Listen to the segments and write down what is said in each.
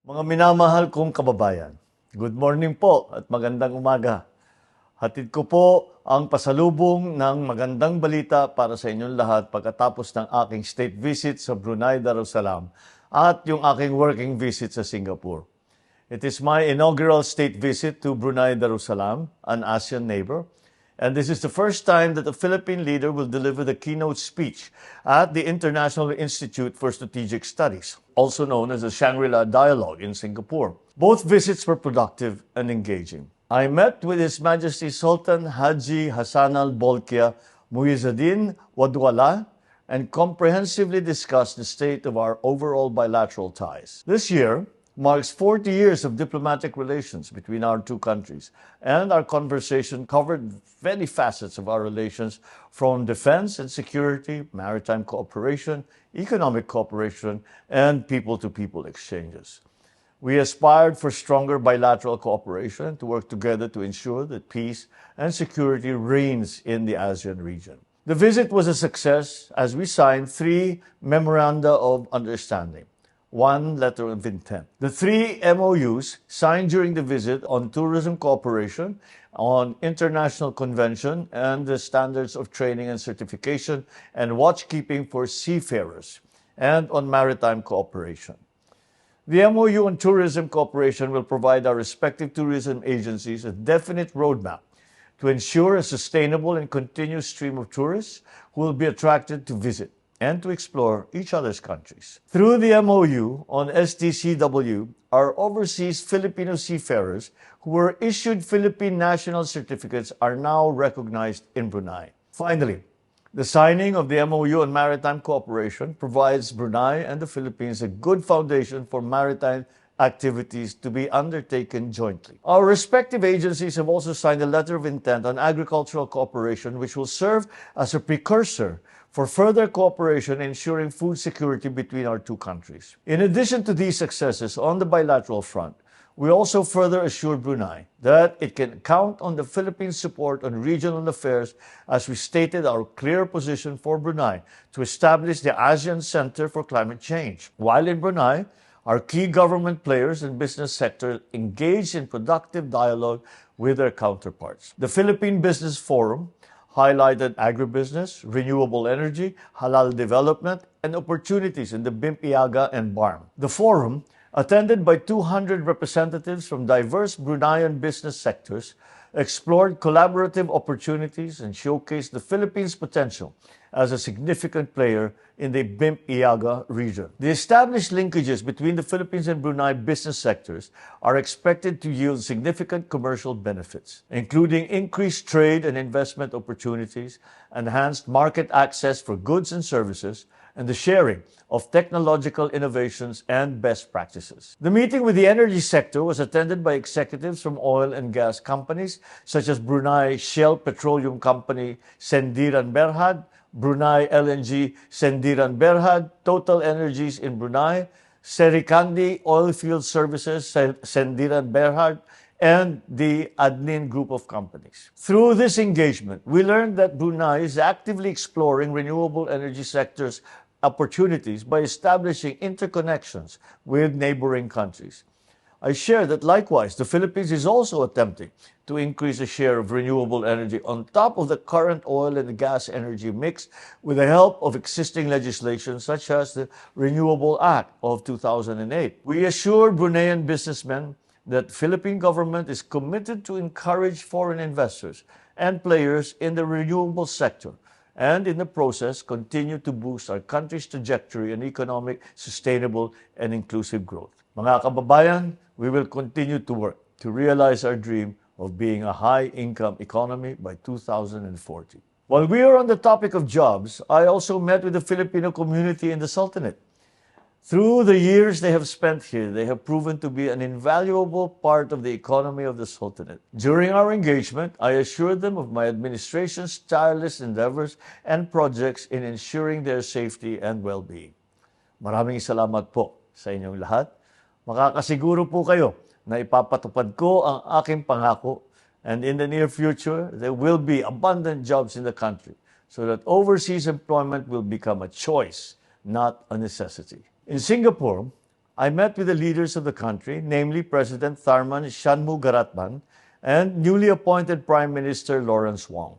Mga minamahal kong kababayan, good morning po at magandang umaga. Hatid ko po ang pasalubong ng magandang balita para sa inyong lahat pagkatapos ng aking state visit sa Brunei Darussalam at yung aking working visit sa Singapore. It is my inaugural state visit to Brunei Darussalam, an ASEAN neighbor, and this is the first time that a Philippine leader will deliver the keynote speech at the International Institute for Strategic Studies, also known as the Shangri-La Dialogue in Singapore. Both visits were productive and engaging. I met with His Majesty Sultan Haji Hassanal Bolkiah Muizzuddin Wadwala and comprehensively discussed the state of our overall bilateral ties. This year marks 40 years of diplomatic relations between our two countries, and our conversation covered many facets of our relations, from defense and security, maritime cooperation, economic cooperation, and people-to-people exchanges. We aspired for stronger bilateral cooperation to work together to ensure that peace and security reigns in the ASEAN region. The visit was a success as we signed 3 Memoranda of Understanding, 1 letter of intent. The 3 MOUs signed during the visit on tourism cooperation, on international convention and the standards of training and certification and watchkeeping for seafarers, and on maritime cooperation. The MOU on tourism cooperation will provide our respective tourism agencies a definite roadmap to ensure a sustainable and continuous stream of tourists who will be attracted to visit and to explore each other's countries. Through the MOU on STCW, our overseas Filipino seafarers who were issued Philippine national certificates are now recognized in Brunei. Finally, the signing of the MOU on maritime cooperation provides Brunei and the Philippines a good foundation for maritime activities to be undertaken jointly. Our respective agencies have also signed a letter of intent on agricultural cooperation, which will serve as a precursor for further cooperation ensuring food security between our two countries. In addition to these successes on the bilateral front, we also further assured Brunei that it can count on the Philippines' support on regional affairs, as we stated our clear position for Brunei to establish the ASEAN Center for Climate Change. While in Brunei, our key government players and business sector engaged in productive dialogue with their counterparts. The Philippine Business Forum highlighted agribusiness, renewable energy, halal development, and opportunities in the Bimpiaga and BARM. The forum, attended by 200 representatives from diverse Bruneian business sectors, explored collaborative opportunities and showcased the Philippines' potential as a significant player in the Bimpiaga region. The established linkages between the Philippines and Brunei business sectors are expected to yield significant commercial benefits, including increased trade and investment opportunities, enhanced market access for goods and services, and the sharing of technological innovations and best practices. The meeting with the energy sector was attended by executives from oil and gas companies such as Brunei Shell Petroleum Company Sendiran Berhad, Brunei LNG Sendiran Berhad, Total Energies in Brunei, Serikandi Oilfield Services Sendiran Berhad, and the Adnin Group of companies. Through this engagement, we learned that Brunei is actively exploring renewable energy sectors opportunities by establishing interconnections with neighboring countries. I share that likewise, the Philippines is also attempting to increase the share of renewable energy on top of the current oil and gas energy mix with the help of existing legislation such as the Renewable Act of 2008. We assure Bruneian businessmen that the Philippine government is committed to encourage foreign investors and players in the renewable sector, and in the process continue to boost our country's trajectory in economic, sustainable, and inclusive growth. Mga kababayan, we will continue to work to realize our dream of being a high-income economy by 2040. While we are on the topic of jobs, I also met with the Filipino community in the Sultanate. Through the years they have spent here, they have proven to be an invaluable part of the economy of the Sultanate. During our engagement, I assured them of my administration's tireless endeavors and projects in ensuring their safety and well-being. Maraming salamat po sa inyong lahat. Makakasiguro po kayo na ipapatupad ko ang aking pangako, and in the near future, there will be abundant jobs in the country so that overseas employment will become a choice, not a necessity. In Singapore, I met with the leaders of the country, namely President Tharman Shanmugaratnam and newly appointed Prime Minister Lawrence Wong.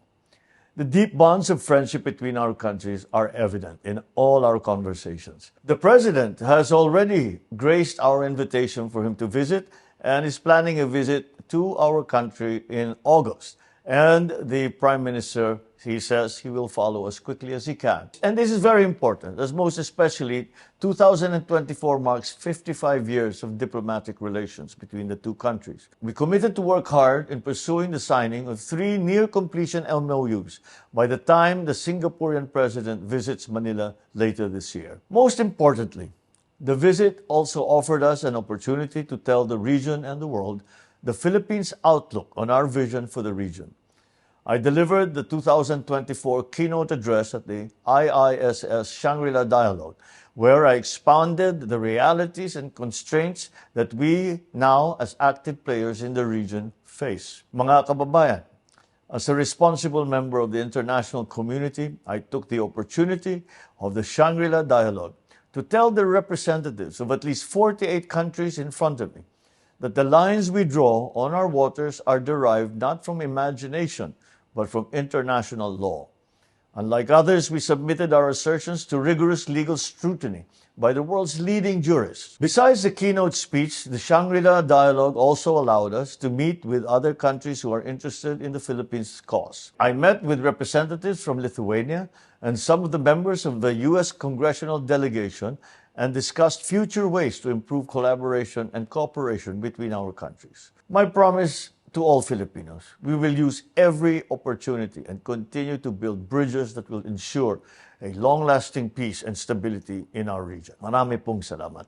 The deep bonds of friendship between our countries are evident in all our conversations. The President has already graced our invitation for him to visit and is planning a visit to our country in August. And the Prime Minister, he says he will follow as quickly as he can. And this is very important, as most especially 2024 marks 55 years of diplomatic relations between the two countries. We committed to work hard in pursuing the signing of 3 near-completion MOUs by the time the Singaporean President visits Manila later this year. Most importantly, the visit also offered us an opportunity to tell the region and the world the Philippines' outlook on our vision for the region. I delivered the 2024 keynote address at the IISS Shangri-La Dialogue, where I expounded the realities and constraints that we now, as active players in the region, face. Mga kababayan, as a responsible member of the international community, I took the opportunity of the Shangri-La Dialogue to tell the representatives of at least 48 countries in front of me that the lines we draw on our waters are derived not from imagination, but from international law. Unlike others, we submitted our assertions to rigorous legal scrutiny by the world's leading jurists. Besides the keynote speech, the Shangri-La Dialogue also allowed us to meet with other countries who are interested in the Philippines' cause. I met with representatives from Lithuania and some of the members of the U.S. congressional delegation and discussed future ways to improve collaboration and cooperation between our countries. My promise to all Filipinos, we will use every opportunity and continue to build bridges that will ensure a long-lasting peace and stability in our region. Marami pong salamat.